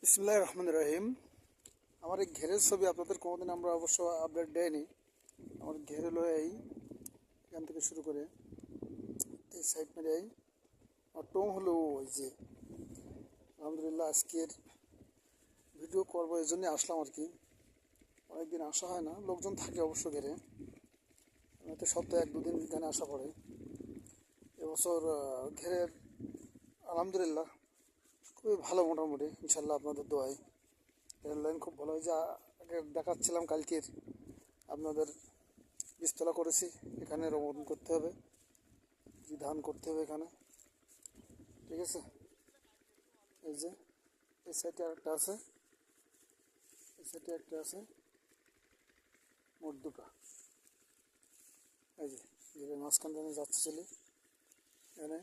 বিসমিল্লাহির রহমানির রহিম। আমার এই ঘেরের ছবি আপনাদের কোনোদিন আমরা অবশ্য আপডেট দেয়নি। আমার ঘের হলো এখান থেকে শুরু করে এই সাইড মেরে আর টোং হলো ওই যে। আলহামদুলিল্লাহ আজকের ভিডিও করবো এই জন্যই আসলাম আর কি। অনেকদিন আসা হয় না, লোকজন থাকে অবশ্য ঘেরে, হয়তো সপ্তাহে 1-2 দিন এখানে আসা পড়ে। এবছর ঘেরের আলহামদুলিল্লাহ খুবই ভালো, মোটামুটি ইনশাল্লাহ আপনাদের দোয়ায় রেল লাইন খুব ভালো হয়েছে। আগে দেখাচ্ছিলাম কালকের আপনাদের বীজতলা করেছি, এখানে রোপণ করতে হবে, ধান করতে হবে এখানে, ঠিক আছে। এই যে এই সাইডে একটা আছে, এই সাইডে একটা আছে, মোট দুটো। এই যে মাঝখান থেকে যাচ্ছে চলে এখানে